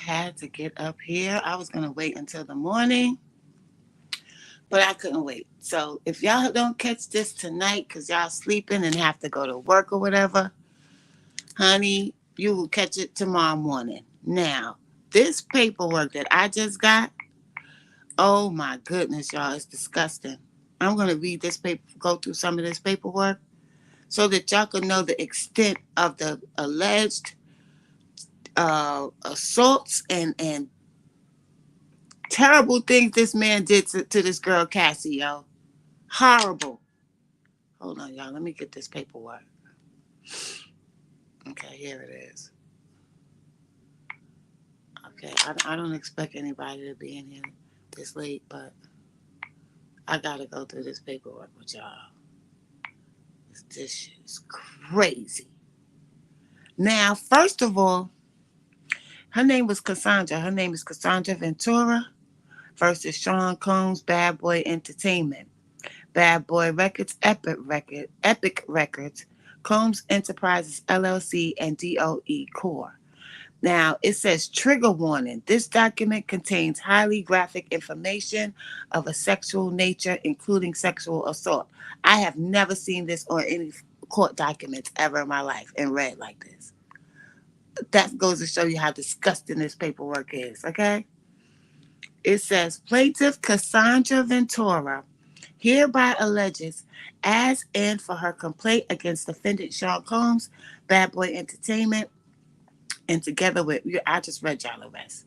had to get up here. I was going to wait until the morning, but I couldn't wait. So if y'all don't catch this tonight because y'all sleeping and have to go to work or whatever, honey, you will catch it tomorrow morning. Now, this paperwork that I just got, oh my goodness, y'all, it's disgusting. I'm going to read this paper, go through some of this paperwork so that y'all can know the extent of the alleged assaults and terrible things this man did to this girl, Cassie, yo. Horrible. Hold on, y'all. Let me get this paperwork. Okay, here it is. Okay, I don't expect anybody to be in here this late, but I gotta go through this paperwork with y'all. This shit is crazy. Now, first of all, her name was Cassandra. Her name is Cassandra Ventura versus Sean Combs, Bad Boy Entertainment. Bad Boy Records, Epic Records, Combs Enterprises LLC, and DOE Corp. Now, it says trigger warning. This document contains highly graphic information of a sexual nature, including sexual assault. I have never seen this on any court documents ever in my life and read like this. That goes to show you how disgusting this paperwork is, okay? It says plaintiff Cassandra Ventura hereby alleges as and for her complaint against defendant Sean Combs, Bad Boy Entertainment, and together with, I just read y'all the rest.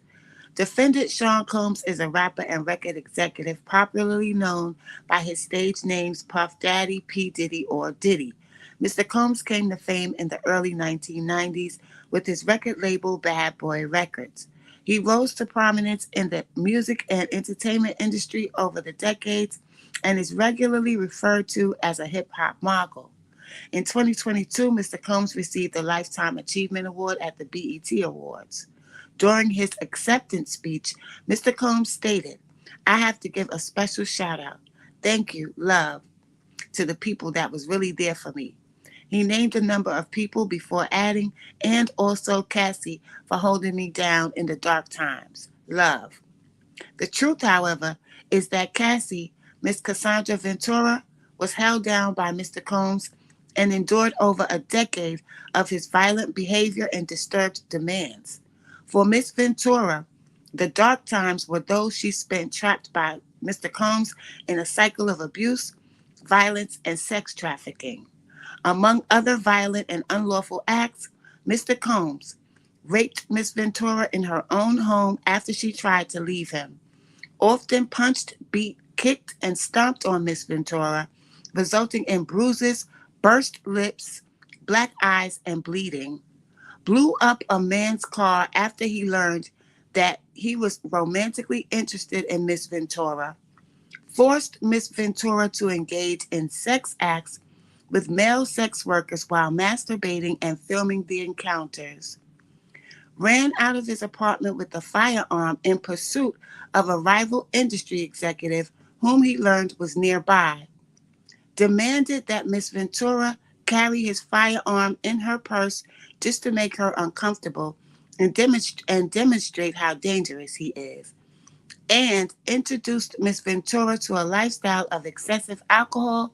Defendant Sean Combs is a rapper and record executive popularly known by his stage names Puff Daddy, P. Diddy, or Diddy. Mr. Combs came to fame in the early 1990s with his record label Bad Boy Records. He rose to prominence in the music and entertainment industry over the decades and is regularly referred to as a hip-hop mogul. In 2022, Mr. Combs received the Lifetime Achievement Award at the BET Awards. During his acceptance speech, Mr. Combs stated, "I have to give a special shout out. Thank you, love, to the people that was really there for me." He named a number of people before adding, "and also Cassie for holding me down in the dark times. Love." The truth, however, is that Cassie, Miss Cassandra Ventura, was held down by Mr. Combs and endured over a decade of his violent behavior and disturbed demands. For Miss Ventura, the dark times were those she spent trapped by Mr. Combs in a cycle of abuse, violence, and sex trafficking. Among other violent and unlawful acts, Mr. Combs raped Miss Ventura in her own home after she tried to leave him, often punched, beat, kicked, and stomped on Miss Ventura, resulting in bruises, burst lips, black eyes, and bleeding, blew up a man's car after he learned that he was romantically interested in Miss Ventura, forced Miss Ventura to engage in sex acts with male sex workers while masturbating and filming the encounters, ran out of his apartment with a firearm in pursuit of a rival industry executive whom he learned was nearby, demanded that Miss Ventura carry his firearm in her purse just to make her uncomfortable and demonstrate how dangerous he is, and introduced Miss Ventura to a lifestyle of excessive alcohol,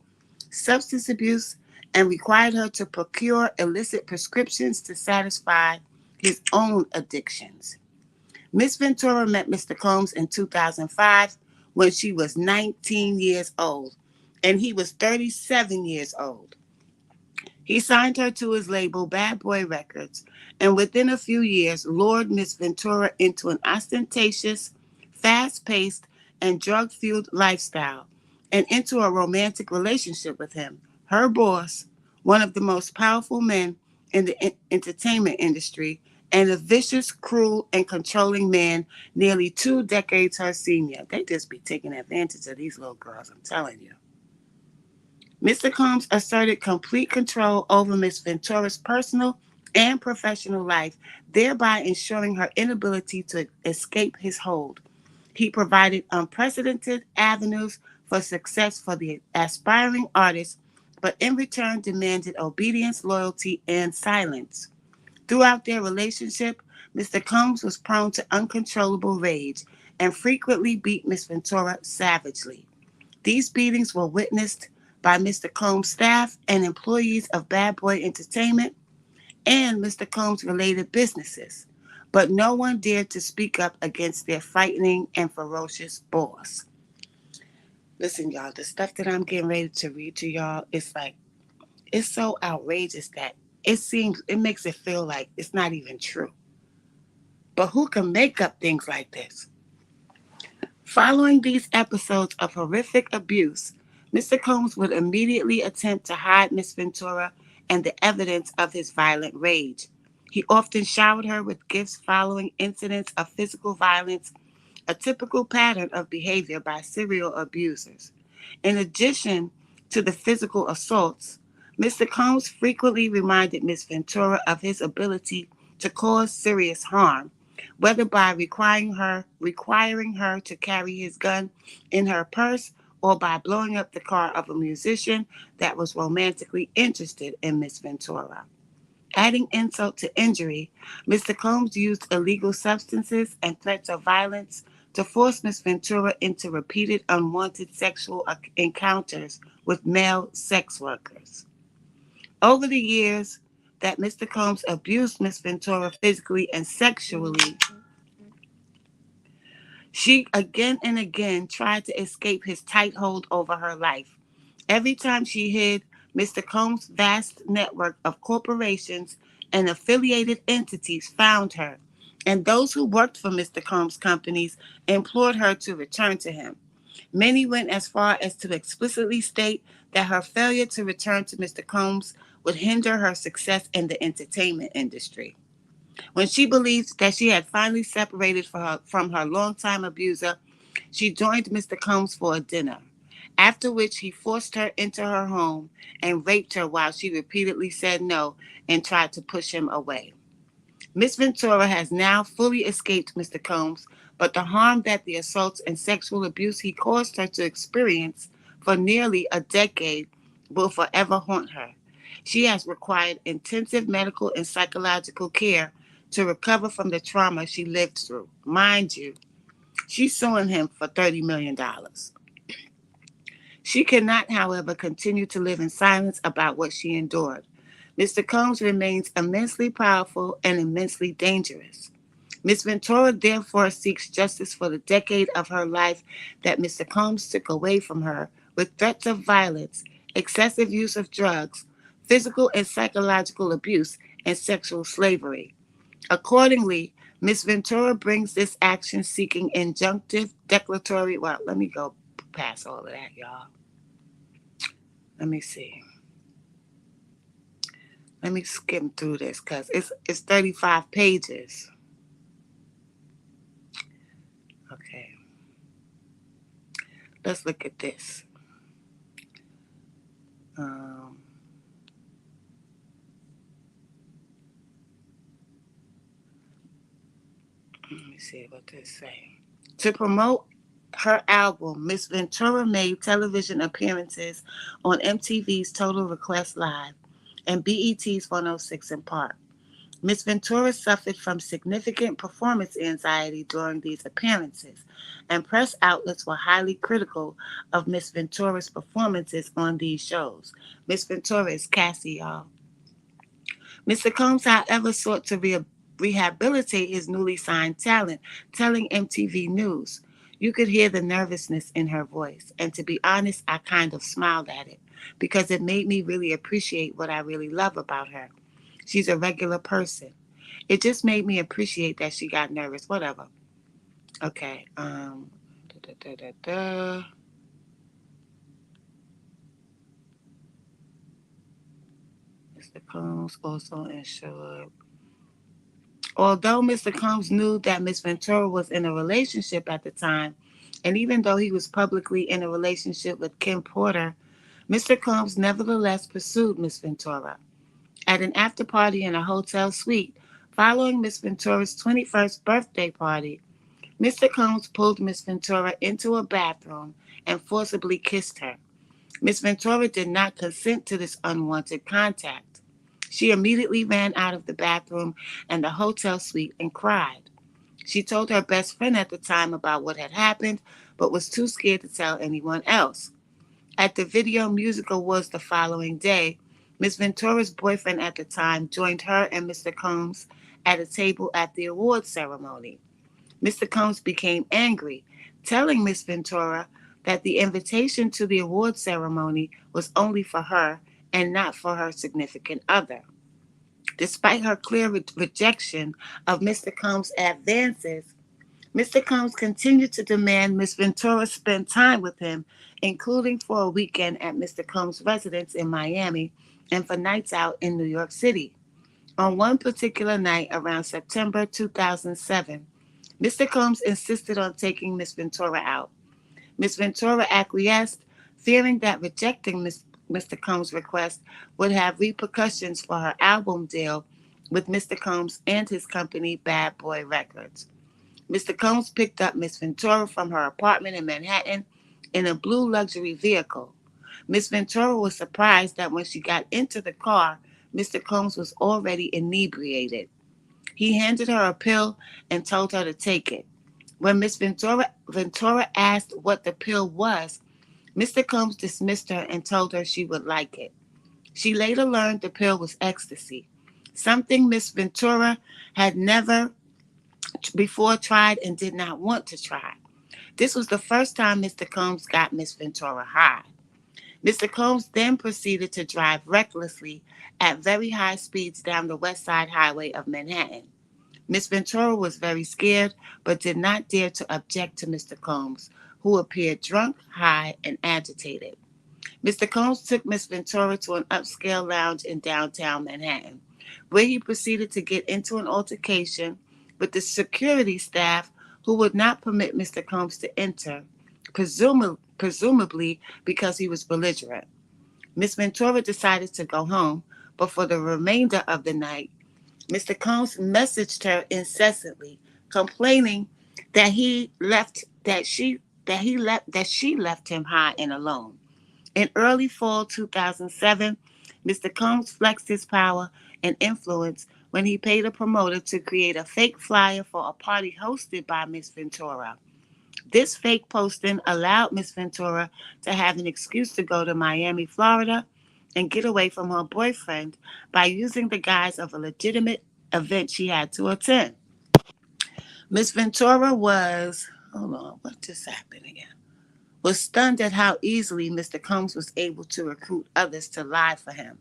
substance abuse, and required her to procure illicit prescriptions to satisfy his own addictions. Miss Ventura met Mr. Combs in 2005 when she was 19 years old and he was 37 years old. He signed her to his label, Bad Boy Records, and within a few years lured Miss Ventura into an ostentatious, fast-paced, and drug-fueled lifestyle and into a romantic relationship with him, her boss, one of the most powerful men in the entertainment industry, and a vicious, cruel, and controlling man nearly 2 decades her senior. They just be taking advantage of these little girls, I'm telling you. Mr. Combs asserted complete control over Miss Ventura's personal and professional life, thereby ensuring her inability to escape his hold. He provided unprecedented avenues for success for the aspiring artist, but in return demanded obedience, loyalty, and silence. Throughout their relationship, Mr. Combs was prone to uncontrollable rage and frequently beat Miss Ventura savagely. These beatings were witnessed by Mr. Combs' staff and employees of Bad Boy Entertainment and Mr. Combs' related businesses, but no one dared to speak up against their frightening and ferocious boss. Listen, y'all, the stuff that I'm getting ready to read to y'all is like, it's so outrageous that it makes it feel like it's not even true. But who can make up things like this? Following these episodes of horrific abuse, Mr. Combs would immediately attempt to hide Miss Ventura and the evidence of his violent rage. He often showered her with gifts following incidents of physical violence, a typical pattern of behavior by serial abusers. In addition to the physical assaults, Mr. Combs frequently reminded Miss Ventura of his ability to cause serious harm, whether by requiring her to carry his gun in her purse or by blowing up the car of a musician that was romantically interested in Miss Ventura. Adding insult to injury, Mr. Combs used illegal substances and threats of violence to force Miss Ventura into repeated unwanted sexual encounters with male sex workers. Over the years that Mr. Combs abused Miss Ventura physically and sexually, she again and again tried to escape his tight hold over her life. Every time she hid, Mr. Combs' vast network of corporations and affiliated entities found her, and those who worked for Mr. Combs' companies implored her to return to him. Many went as far as to explicitly state that her failure to return to Mr. Combs would hinder her success in the entertainment industry. When she believed that she had finally separated from her longtime abuser, she joined Mr. Combs for a dinner, after which he forced her into her home and raped her while she repeatedly said no and tried to push him away. Miss Ventura has now fully escaped Mr. Combs, but the harm that the assaults and sexual abuse he caused her to experience for nearly a decade will forever haunt her. She has required intensive medical and psychological care to recover from the trauma she lived through. Mind you, she's suing him for $30 million. She cannot, however, continue to live in silence about what she endured. Mr. Combs remains immensely powerful and immensely dangerous. Miss Ventura therefore seeks justice for the decade of her life that Mr. Combs took away from her with threats of violence, excessive use of drugs, physical and psychological abuse, and sexual slavery. Accordingly, Miss Ventura brings this action seeking injunctive declaratory. Well, let me go past all of that, y'all. Let me see. Let me skim through this because it's 35 pages. Okay. Let's look at this. Um, Let me see what this say. To promote her album, Miss Ventura made television appearances on MTV's Total Request Live and BET's 106 in Park. Miss Ventura suffered from significant performance anxiety during these appearances, and press outlets were highly critical of Miss Ventura's performances on these shows. Miss Ventura is Cassie, y'all. Mr. Combs, however, sought to rehabilitate his newly signed talent, telling MTV News. You could hear the nervousness in her voice, and to be honest, I kind of smiled at it because it made me really appreciate what I really love about her. She's a regular person. It just made me appreciate that she got nervous. Whatever. Okay. Da, da, da, da. Mr. Combs also ensured. Although Mr. Combs knew that Miss Ventura was in a relationship at the time, and even though he was publicly in a relationship with Kim Porter, Mr. Combs nevertheless pursued Miss Ventura. At an after party in a hotel suite following Miss Ventura's 21st birthday party, Mr. Combs pulled Miss Ventura into a bathroom and forcibly kissed her. Miss Ventura did not consent to this unwanted contact. She immediately ran out of the bathroom and the hotel suite and cried. She told her best friend at the time about what had happened, but was too scared to tell anyone else. At the Video Music Awards the following day, Miss Ventura's boyfriend at the time joined her and Mr. Combs at a table at the awards ceremony. Mr. Combs became angry, telling Miss Ventura that the invitation to the awards ceremony was only for her and not for her significant other. Despite her clear rejection of Mr. Combs' advances, Mr. Combs continued to demand Miss Ventura spend time with him, including for a weekend at Mr. Combs' residence in Miami and for nights out in New York City. On one particular night around September 2007, Mr. Combs insisted on taking Miss Ventura out. Miss Ventura acquiesced, fearing that rejecting Mr. Combs' request would have repercussions for her album deal with Mr. Combs and his company Bad Boy Records. Mr. Combs picked up Miss Ventura from her apartment in Manhattan in a blue luxury vehicle. Miss Ventura was surprised that when she got into the car, Mr. Combs was already inebriated. He handed her a pill and told her to take it. When Miss Ventura asked what the pill was, Mr. Combs dismissed her and told her she would like it. She later learned the pill was ecstasy, something Miss Ventura had never before tried and did not want to try. This was the first time Mr. Combs got Miss Ventura high. Mr. Combs then proceeded to drive recklessly at very high speeds down the West Side Highway of Manhattan. Miss Ventura was very scared, but did not dare to object to Mr. Combs, who appeared drunk, high, and agitated. Mr. Combs took Miss Ventura to an upscale lounge in downtown Manhattan, where he proceeded to get into an altercation with the security staff who would not permit Mr. Combs to enter, presumably because he was belligerent. Miss Ventura decided to go home, but for the remainder of the night, Mr. Combs messaged her incessantly, complaining that he left that she left him high and alone. In early fall 2007, Mr. Combs flexed his power and influence when he paid a promoter to create a fake flyer for a party hosted by Miss Ventura. This fake posting allowed Miss Ventura to have an excuse to go to Miami, Florida, and get away from her boyfriend by using the guise of a legitimate event she had to attend. Miss Ventura hold on, what just happened again? Was stunned at how easily Mr. Combs was able to recruit others to lie for him.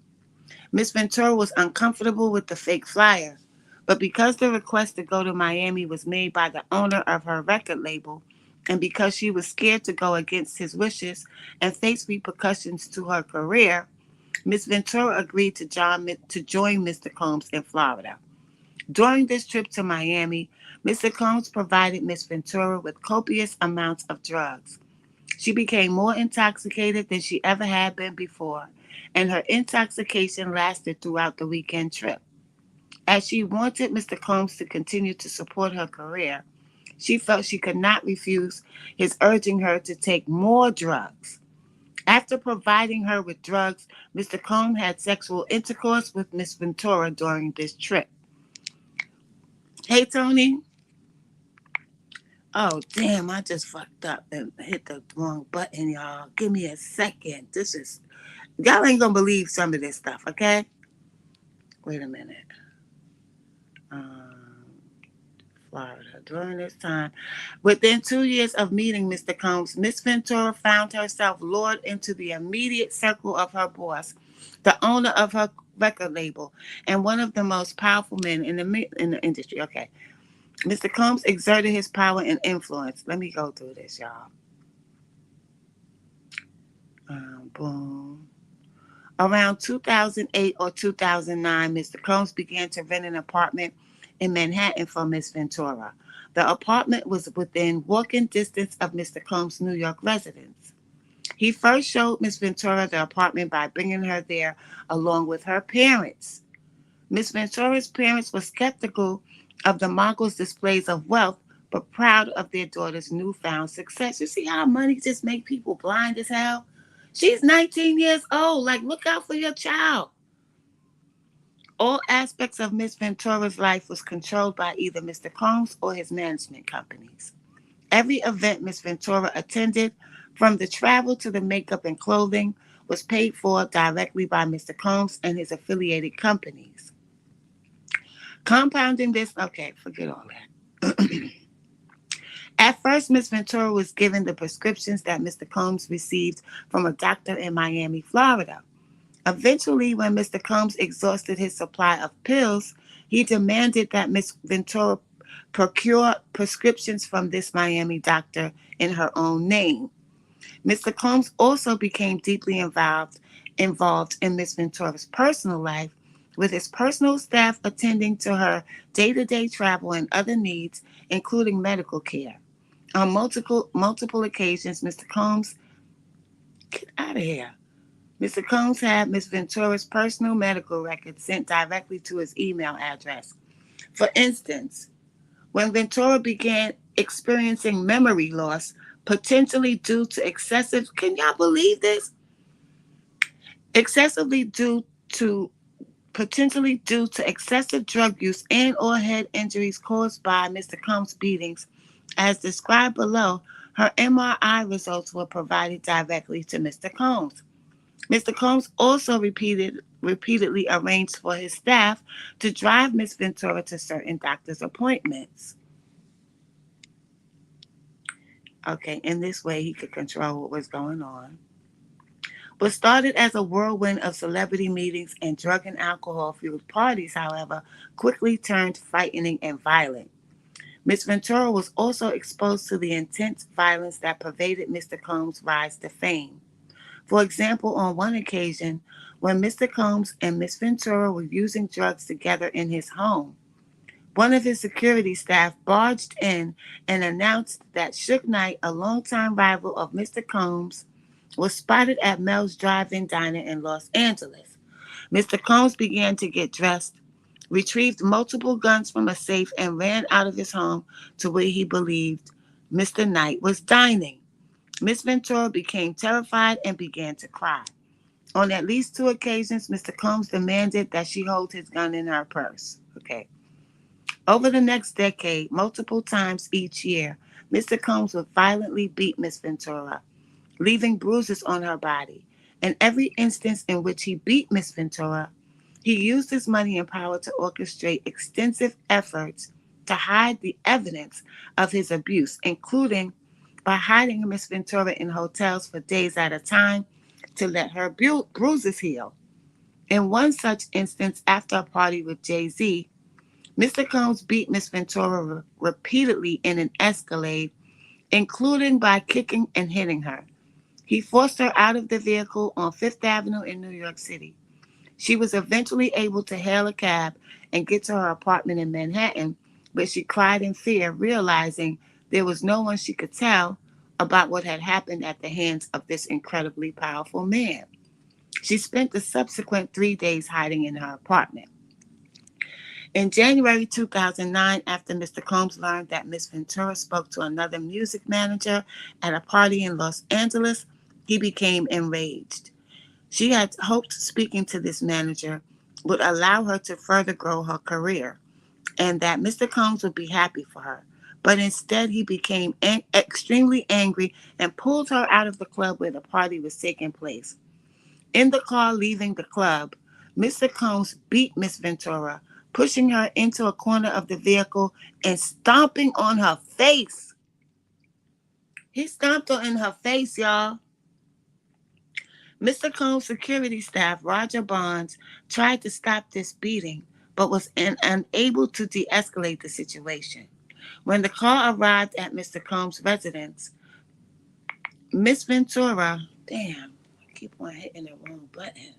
Miss Ventura was uncomfortable with the fake flyer, but because the request to go to Miami was made by the owner of her record label, and because she was scared to go against his wishes and face repercussions to her career, Miss Ventura agreed to join Mr. Combs in Florida. During this trip to Miami, Mr. Combs provided Miss Ventura with copious amounts of drugs. She became more intoxicated than she ever had been before, and her intoxication lasted throughout the weekend trip. As she wanted Mr. Combs to continue to support her career, she felt she could not refuse his urging her to take more drugs. After providing her with drugs, Mr. Combs had sexual intercourse with Miss Ventura during this trip. Hey, Tony. Oh, damn, I just fucked up and hit the wrong button, y'all. Give me a second. Y'all ain't gonna believe some of this stuff, okay? Wait a minute. Um, Florida. During this time, within 2 years of meeting Mr. Combs, Miss Ventura found herself lured into the immediate circle of her boss, the owner of her record label, and one of the most powerful men in the industry. Okay. Mr. Combs exerted his power and influence. Let me go through this, y'all. Boom. Around 2008 or 2009, Mr. Combs began to rent an apartment in Manhattan for Miss Ventura. The apartment was within walking distance of Mr. Combs' New York residence. He first showed Miss Ventura the apartment by bringing her there along with her parents. Miss Ventura's parents were skeptical of the moguls' displays of wealth, but proud of their daughter's newfound success. You see how money just make people blind as hell? She's 19 years old. Like, look out for your child. All aspects of Miss Ventura's life was controlled by either Mr. Combs or his management companies. Every event Miss Ventura attended, from the travel to the makeup and clothing, was paid for directly by Mr. Combs and his affiliated companies. Compounding this, okay, forget all that. At first, Miss Ventura was given the prescriptions that Mr. Combs received from a doctor in Miami, Florida. Eventually, when Mr. Combs exhausted his supply of pills, he demanded that Miss Ventura procure prescriptions from this Miami doctor in her own name. Mr. Combs also became deeply involved in Miss Ventura's personal life, with his personal staff attending to her day-to-day travel and other needs, including medical care. On multiple occasions, Mr. Combs, get out of here. Mr. Combs had Miss Ventura's personal medical records sent directly to his email address. For instance, when Ventura began experiencing memory loss, potentially due to excessive, can y'all believe this? Excessively due to Potentially due to excessive drug use and or head injuries caused by Mr. Combs' beatings, as described below, her MRI results were provided directly to Mr. Combs. Mr. Combs also repeatedly arranged for his staff to drive Miss Ventura to certain doctor's appointments. Okay, in this way, he could control what was going on. What started as a whirlwind of celebrity meetings and drug and alcohol fueled parties, however, quickly turned frightening and violent. Miss Ventura was also exposed to the intense violence that pervaded Mr. Combs' rise to fame. For example, on one occasion, when Mr. Combs and Miss Ventura were using drugs together in his home, one of his security staff barged in and announced that Suge Knight, a longtime rival of Mr. Combs, was spotted at Mel's Drive-In Diner in Los Angeles. Mr. Combs began to get dressed, retrieved multiple guns from a safe, and ran out of his home to where he believed Mr. Knight was dining. Miss Ventura became terrified and began to cry. On at least two occasions, Mr. Combs demanded that she hold his gun in her purse. Okay. Over the next decade, multiple times each year, Mr. Combs would violently beat Miss Ventura, leaving bruises on her body. In every instance in which he beat Miss Ventura, he used his money and power to orchestrate extensive efforts to hide the evidence of his abuse, including by hiding Miss Ventura in hotels for days at a time to let her bruises heal. In one such instance, after a party with Jay-Z, Mr. Combs beat Miss Ventura repeatedly in an Escalade, including by kicking and hitting her. He forced her out of the vehicle on Fifth Avenue in New York City. She was eventually able to hail a cab and get to her apartment in Manhattan, but she cried in fear, realizing there was no one she could tell about what had happened at the hands of this incredibly powerful man. She spent the subsequent 3 days hiding in her apartment. In January 2009, after Mr. Combs learned that Miss Ventura spoke to another music manager at a party in Los Angeles, he became enraged. She had hoped speaking to this manager would allow her to further grow her career and that Mr. Combs would be happy for her. But instead, he became extremely angry and pulled her out of the club where the party was taking place. In the car leaving the club, Mr. Combs beat Miss Ventura, pushing her into a corner of the vehicle and stomping on her face. He stomped her in her face, y'all. Mr. Combs' security staff, Roger Bonds, tried to stop this beating, but was unable to de-escalate the situation. When the car arrived at Mr. Combs' residence, Miss Ventura, damn, I keep on hitting the wrong button.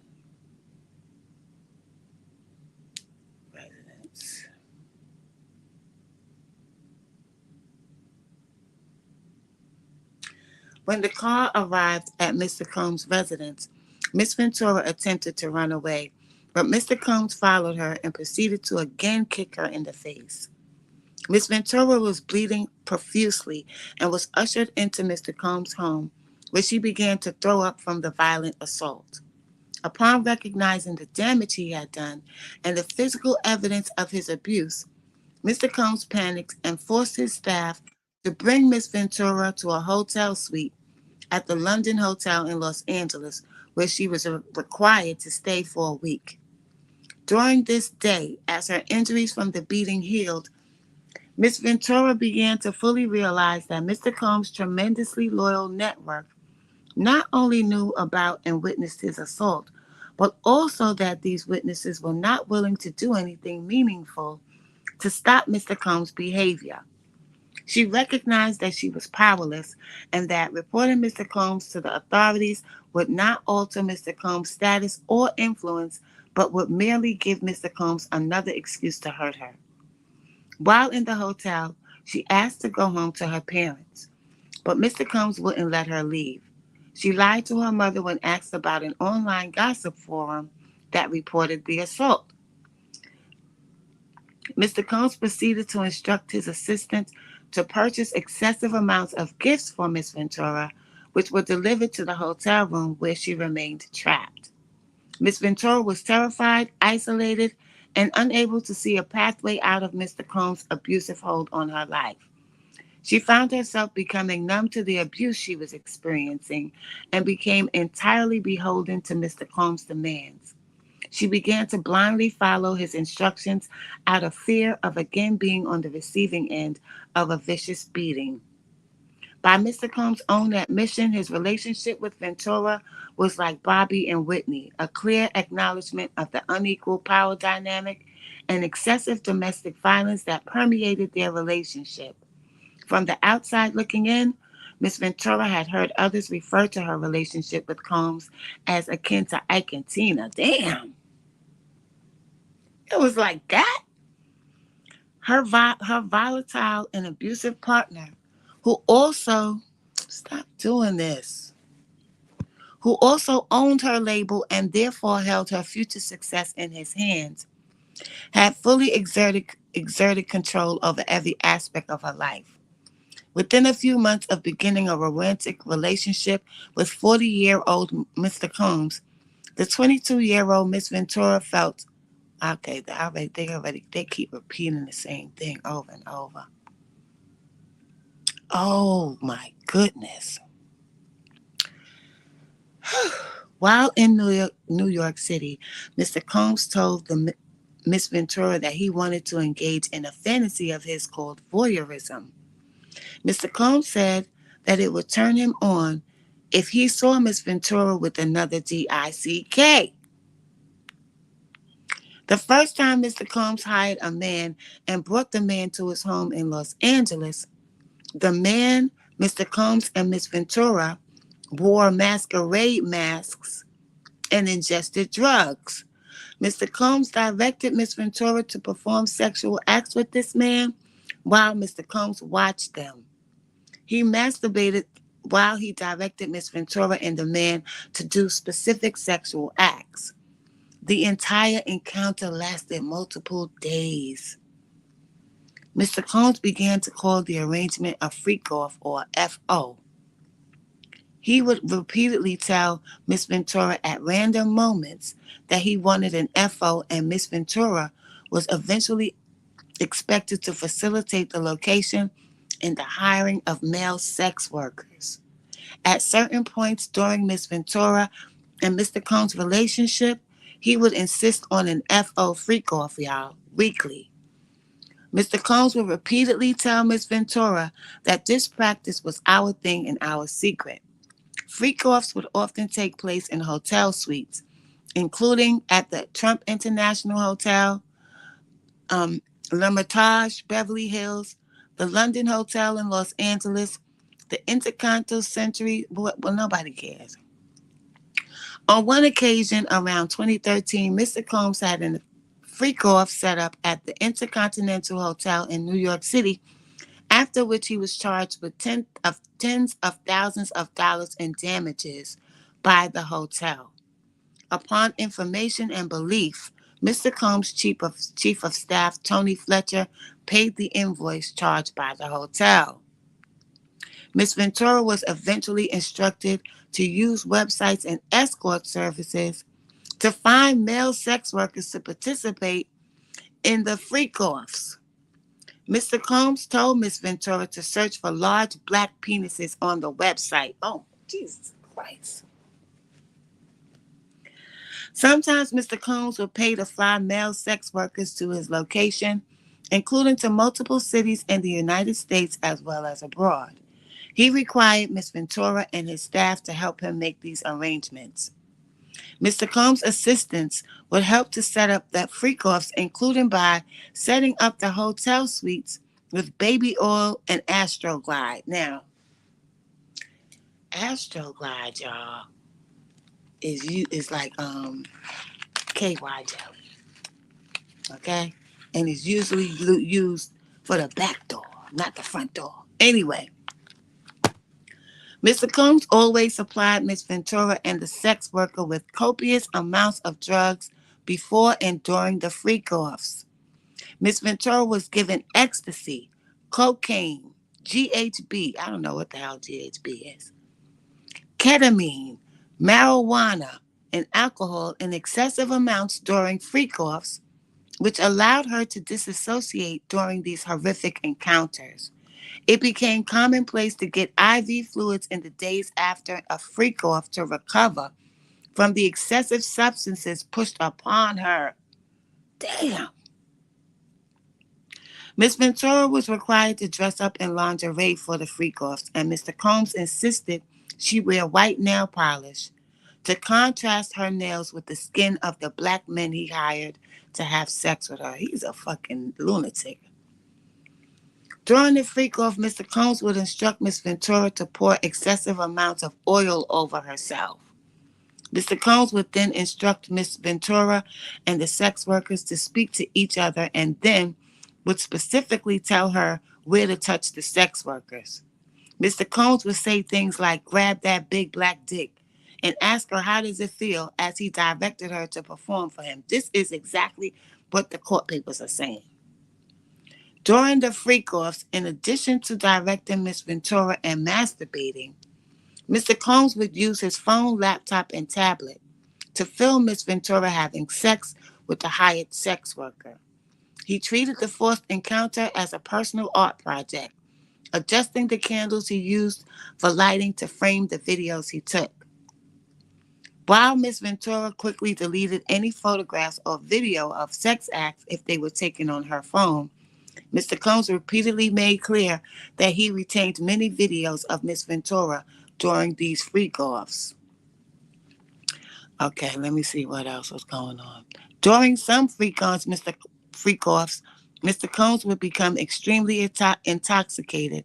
Residence. When the car arrived at Mr. Combs' residence, Miss Ventura attempted to run away, but Mr. Combs followed her and proceeded to again kick her in the face. Miss Ventura was bleeding profusely and was ushered into Mr. Combs' home, where she began to throw up from the violent assault. Upon recognizing the damage he had done and the physical evidence of his abuse, Mr. Combs panicked and forced his staff to bring Miss Ventura to a hotel suite at the London Hotel in Los Angeles, where she was required to stay for a week. During this day, as her injuries from the beating healed, Miss Ventura began to fully realize that Mr. Combs' tremendously loyal network not only knew about and witnessed his assault, but also that these witnesses were not willing to do anything meaningful to stop Mr. Combs' behavior. She recognized that she was powerless and that reporting Mr. Combs to the authorities would not alter Mr. Combs' status or influence, but would merely give Mr. Combs another excuse to hurt her. While in the hotel, she asked to go home to her parents, but Mr. Combs wouldn't let her leave. She lied to her mother when asked about an online gossip forum that reported the assault. Mr. Combs proceeded to instruct his assistant to purchase excessive amounts of gifts for Miss Ventura, which were delivered to the hotel room where she remained trapped. Miss Ventura was terrified, isolated, and unable to see a pathway out of Mr. Combs' abusive hold on her life. She found herself becoming numb to the abuse she was experiencing and became entirely beholden to Mr. Combs' demands. She began to blindly follow his instructions out of fear of again being on the receiving end of a vicious beating. By Mr. Combs' own admission, his relationship with Ventura was like Bobby and Whitney, a clear acknowledgement of the unequal power dynamic and excessive domestic violence that permeated their relationship. From the outside looking in, Miss Ventura had heard others refer to her relationship with Combs as akin to Ike and Tina. Damn, it was like that. Her volatile and abusive partner, who also, stop doing this, who also owned her label and therefore held her future success in his hands, had fully exerted control over every aspect of her life. Within a few months of beginning a romantic relationship with 40-year-old Mr. Combs, the 22-year-old Miss Ventura felt, okay, they keep repeating the same thing over and over. Oh my goodness. While in New York City, Mr. Combs told the Miss Ventura that he wanted to engage in a fantasy of his called voyeurism. Mr. Combs said that it would turn him on if he saw Miss Ventura with another DICK. The first time Mr. Combs hired a man and brought the man to his home in Los Angeles, the man, Mr. Combs, and Miss Ventura wore masquerade masks and ingested drugs. Mr. Combs directed Miss Ventura to perform sexual acts with this man while Mr. Combs watched them. He masturbated while he directed Miss Ventura and the man to do specific sexual acts. The entire encounter lasted multiple days. Mr. Combs began to call the arrangement a freak off, or FO. He would repeatedly tell Miss Ventura at random moments that he wanted an FO, and Miss Ventura was eventually expected to facilitate the location and the hiring of male sex workers. At certain points during Miss Ventura and Mr. Combs' relationship, he would insist on an FO freak off, y'all, weekly. Mr. Combs would repeatedly tell Miss Ventura that this practice was our thing and our secret. Freak offs would often take place in hotel suites, including at the Trump International Hotel, L'Hermitage, Beverly Hills, the London Hotel in Los Angeles, the Intercontinental Century. Well, nobody cares. On one occasion, around 2013, Mr. Combs had a freak-off set up at the Intercontinental Hotel in New York City, after which he was charged with tens of thousands of dollars in damages by the hotel. Upon information and belief, Mr. Combs' chief of staff, Tony Fletcher, paid the invoice charged by the hotel. Miss Ventura was eventually instructed to use websites and escort services to find male sex workers to participate in the freak-offs. Mr. Combs told Miss Ventura to search for large black penises on the website. Oh, Jesus Christ. Sometimes Mr. Combs would pay to fly male sex workers to his location, including to multiple cities in the United States as well as abroad. He required Miss Ventura and his staff to help him make these arrangements. Mr. Combs' assistants would help to set up the freak-offs, including by setting up the hotel suites with baby oil and Astroglide. Now, Astroglide, y'all, is like KY jelly, okay? And it's usually used for the back door, not the front door. Anyway, Mr. Combs always supplied Miss Ventura and the sex worker with copious amounts of drugs before and during the freak-offs. Miss Ventura was given ecstasy, cocaine, GHB, I don't know what the hell GHB is, ketamine, marijuana, and alcohol in excessive amounts during freak-offs, which allowed her to disassociate during these horrific encounters. It became commonplace to get IV fluids in the days after a freak-off to recover from the excessive substances pushed upon her. Damn. Miss Ventura was required to dress up in lingerie for the freak-offs, and Mr. Combs insisted she wear white nail polish to contrast her nails with the skin of the black men he hired to have sex with her. He's a fucking lunatic. During the freak-off, Mr. Combs would instruct Miss Ventura to pour excessive amounts of oil over herself. Mr. Combs would then instruct Miss Ventura and the sex workers to speak to each other and then would specifically tell her where to touch the sex workers. Mr. Combs would say things like, grab that big black dick, and ask her how does it feel as he directed her to perform for him. This is exactly what the court papers are saying. During the freak-offs, in addition to directing Miss Ventura and masturbating, Mr. Combs would use his phone, laptop, and tablet to film Miss Ventura having sex with the hired sex worker. He treated the forced encounter as a personal art project, adjusting the candles he used for lighting to frame the videos he took. While Miss Ventura quickly deleted any photographs or video of sex acts if they were taken on her phone, Mr. Combs repeatedly made clear that he retained many videos of Miss Ventura during these freak-offs. Okay, let me see what else was going on. During some freak-offs, Mr. Combs would become extremely intoxicated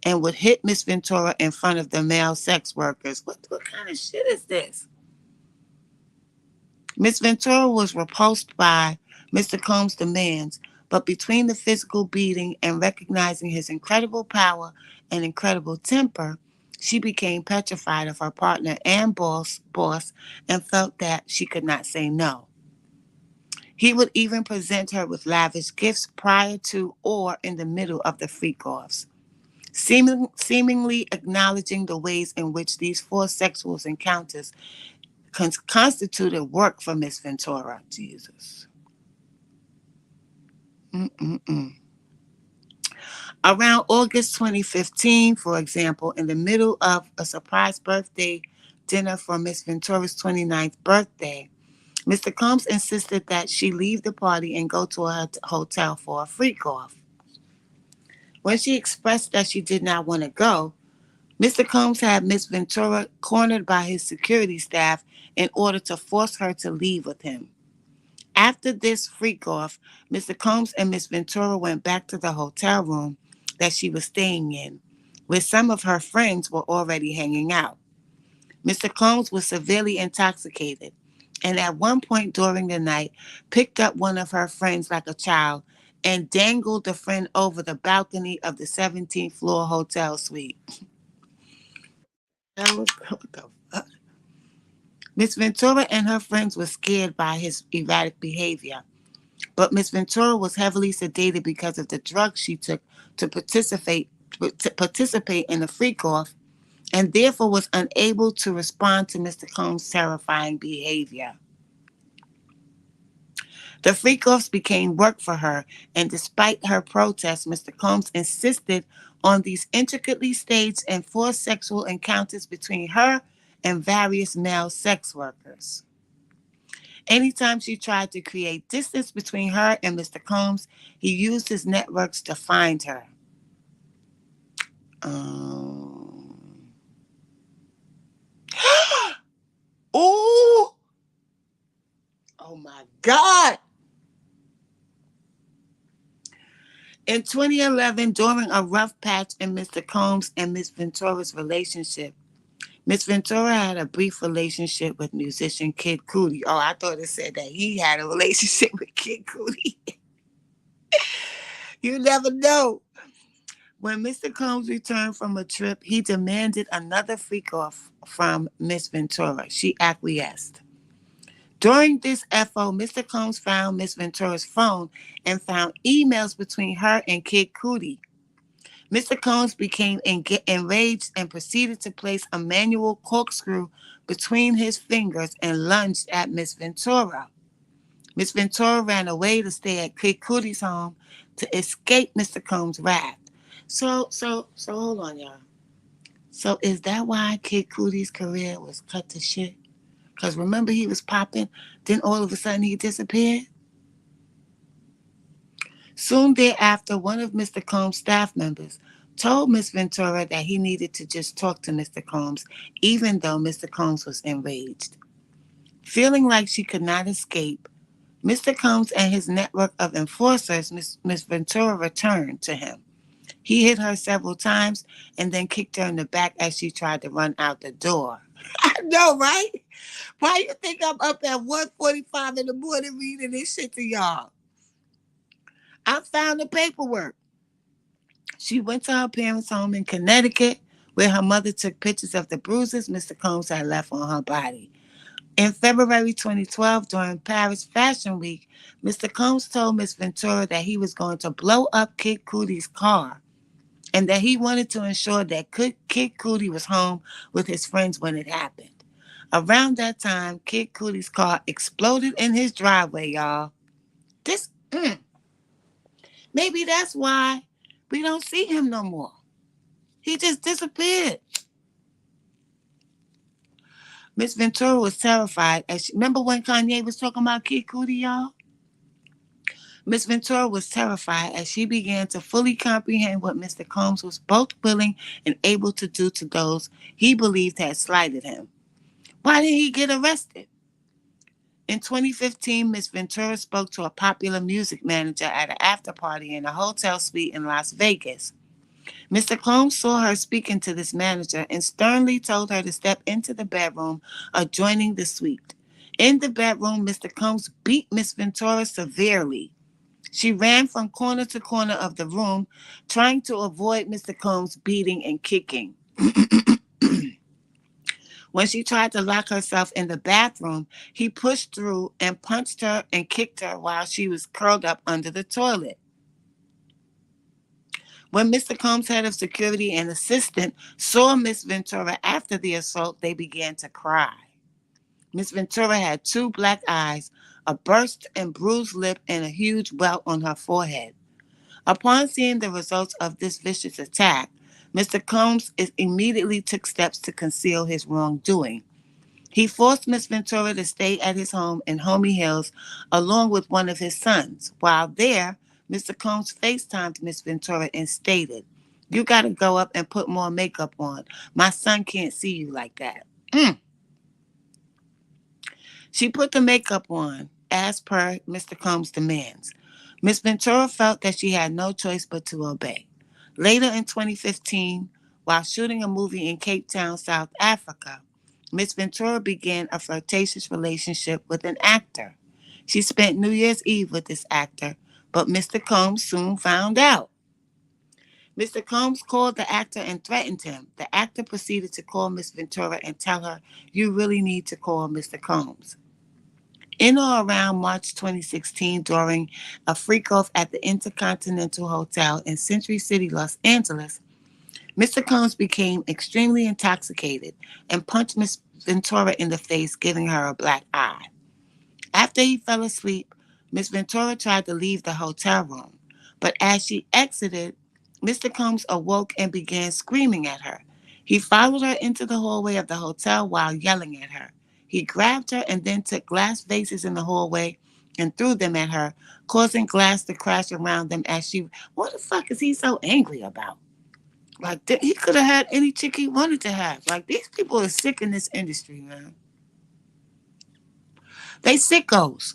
and would hit Miss Ventura in front of the male sex workers. What kind of shit is this? Miss Ventura was repulsed by Mr. Combs' demands, but between the physical beating and recognizing his incredible power and incredible temper, she became petrified of her partner and boss and felt that she could not say no. He would even present her with lavish gifts prior to or in the middle of the freak-offs, seemingly acknowledging the ways in which these four sexual encounters constituted work for Miss Ventura. Jesus. Mm-mm-mm. Around August 2015, for example, in the middle of a surprise birthday dinner for Miss Ventura's 29th birthday, Mr. Combs insisted that she leave the party and go to a hotel for a freak-off. When she expressed that she did not want to go, Mr. Combs had Miss Ventura cornered by his security staff in order to force her to leave with him. After this freak-off, Mr. Combs and Miss Ventura went back to the hotel room that she was staying in, where some of her friends were already hanging out. Mr. Combs was severely intoxicated, and at one point during the night, picked up one of her friends like a child and dangled the friend over the balcony of the 17th floor hotel suite. That was what the fuck? Miss Ventura and her friends were scared by his erratic behavior, but Miss Ventura was heavily sedated because of the drugs she took to participate in the freak-off, and therefore was unable to respond to Mr. Combs' terrifying behavior. The freak-offs became work for her, and despite her protests, Mr. Combs insisted on these intricately staged and forced sexual encounters between her and various male sex workers. Anytime she tried to create distance between her and Mr. Combs, he used his networks to find her. Um... Ooh! Oh my God! In 2011, during a rough patch in Mr. Combs and Miss Ventura's relationship, Miss Ventura had a brief relationship with musician Kid Cudi. Oh, I thought it said that he had a relationship with Kid Cudi. You never know. When Mr. Combs returned from a trip, he demanded another freak off from Miss Ventura. She acquiesced. During this FO, Mr. Combs found Miss Ventura's phone and found emails between her and Kid Cudi. Mr. Combs became enraged and proceeded to place a manual corkscrew between his fingers and lunged at Miss Ventura. Miss Ventura ran away to stay at Kid Cudi's home to escape Mr. Combs' wrath. So hold on, y'all. So is that why Kid Cudi's career was cut to shit? Because remember he was popping, then all of a sudden he disappeared? Soon thereafter, one of Mr. Combs' staff members told Miss Ventura that he needed to just talk to Mr. Combs, even though Mr. Combs was enraged. Feeling like she could not escape, Mr. Combs and his network of enforcers, Miss Ventura returned to him. He hit her several times and then kicked her in the back as she tried to run out the door. I know, right? Why you think I'm up at 1:45 in the morning reading this shit to y'all? I found the paperwork. She went to her parents' home in Connecticut, where her mother took pictures of the bruises Mr. Combs had left on her body. In February 2012, during Paris Fashion Week, Mr. Combs told Miss Ventura that he was going to blow up Kid Cudi's car and that he wanted to ensure that Kid Cudi was home with his friends when it happened. Around that time, Kid Cudi's car exploded in his driveway, y'all. This, maybe that's why we don't see him no more. He just disappeared. Miss Ventura was terrified. Remember when Kanye was talking about Kid Cudi, y'all? Miss Ventura was terrified as she began to fully comprehend what Mr. Combs was both willing and able to do to those he believed had slighted him. Why didn't he get arrested? In 2015, Miss Ventura spoke to a popular music manager at an after party in a hotel suite in Las Vegas. Mr. Combs saw her speaking to this manager and sternly told her to step into the bedroom adjoining the suite. In the bedroom, Mr. Combs beat Miss Ventura severely. She ran from corner to corner of the room, trying to avoid Mr. Combs' beating and kicking. When she tried to lock herself in the bathroom, he pushed through and punched her and kicked her while she was curled up under the toilet. When Mr. Combs' head of security and assistant saw Miss Ventura after the assault, they began to cry. Miss Ventura had 2 black eyes, a burst and bruised lip, and a huge welt on her forehead. Upon seeing the results of this vicious attack, Mr. Combs immediately took steps to conceal his wrongdoing. He forced Miss Ventura to stay at his home in Homey Hills along with one of his sons. While there, Mr. Combs FaceTimed Miss Ventura and stated, "You got to go up and put more makeup on. My son can't see you like that." She put the makeup on, as per Mr. Combs' demands. Miss Ventura felt that she had no choice but to obey. Later in 2015, while shooting a movie in Cape Town, South Africa, Miss Ventura began a flirtatious relationship with an actor. She spent New Year's Eve with this actor, but Mr. Combs soon found out. Mr. Combs called the actor and threatened him. The actor proceeded to call Miss Ventura and tell her, "You really need to call Mr. Combs." In or around March 2016, during a freak-off at the Intercontinental Hotel in Century City, Los Angeles, Mr. Combs became extremely intoxicated and punched Miss Ventura in the face, giving her a black eye. After he fell asleep, Miss Ventura tried to leave the hotel room, but as she exited, Mr. Combs awoke and began screaming at her. He followed her into the hallway of the hotel while yelling at her. He grabbed her and then took glass vases in the hallway and threw them at her, causing glass to crash around them as she. What the fuck is he so angry about? Like, he could have had any chick he wanted to have. Like, these people are sick in this industry, man. They sickos.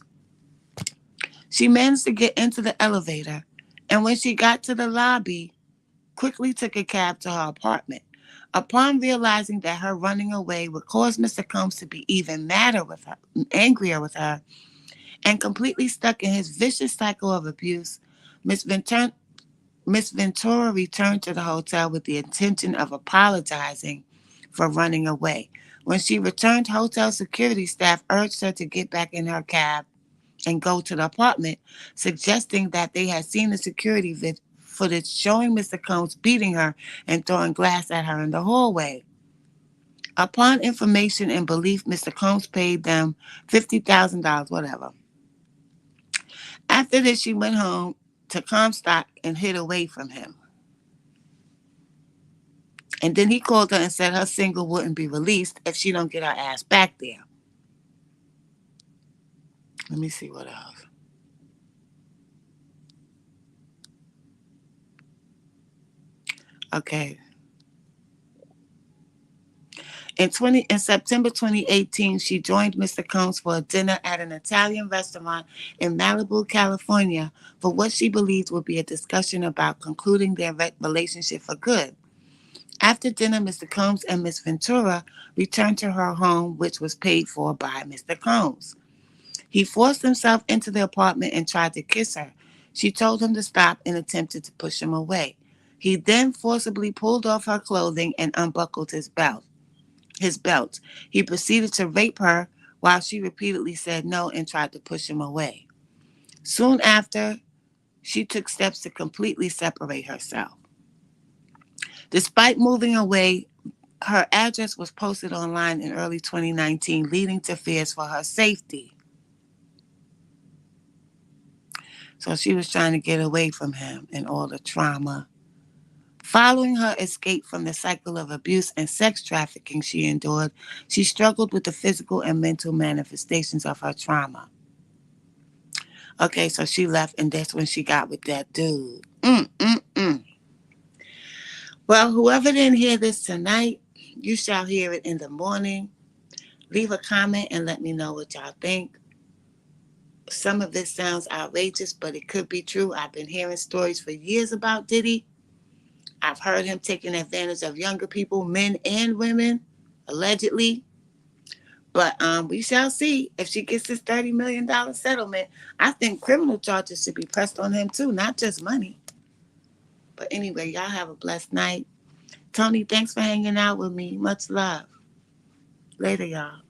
She managed to get into the elevator, and when she got to the lobby, quickly took a cab to her apartment. Upon realizing that her running away would cause Mr. Combs to be even madder with her, angrier with her, and completely stuck in his vicious cycle of abuse, Miss Ventura, Miss Ventura returned to the hotel with the intention of apologizing for running away. When she returned, hotel security staff urged her to get back in her cab and go to the apartment, suggesting that they had seen the security footage showing Mr. Combs beating her and throwing glass at her in the hallway. Upon information and belief, Mr. Combs paid them $50,000, whatever. After this, she went home to Comstock and hid away from him. And then he called her and said her single wouldn't be released if she don't get her ass back there. Let me see what else. Okay. In September 2018, she joined Mr. Combs for a dinner at an Italian restaurant in Malibu, California, for what she believed would be a discussion about concluding their relationship for good. After dinner, Mr. Combs and Miss Ventura returned to her home, which was paid for by Mr. Combs. He forced himself into the apartment and tried to kiss her. She told him to stop and attempted to push him away. He then forcibly pulled off her clothing and unbuckled his belt. He proceeded to rape her while she repeatedly said no and tried to push him away. Soon after, she took steps to completely separate herself. Despite moving away, her address was posted online in early 2019, leading to fears for her safety. So she was trying to get away from him and all the trauma. Following her escape from the cycle of abuse and sex trafficking she endured, she struggled with the physical and mental manifestations of her trauma. Okay, so she left, and that's when she got with that dude. Well, whoever didn't hear this tonight, you shall hear it in the morning. Leave a comment and let me know what y'all think. Some of this sounds outrageous, but it could be true. I've been hearing stories for years about Diddy. I've heard him taking advantage of younger people, men and women, allegedly. But we shall see if she gets this $30 million settlement. I think criminal charges should be pressed on him too, not just money. But anyway, y'all have a blessed night. Tony, thanks for hanging out with me. Much love. Later, y'all.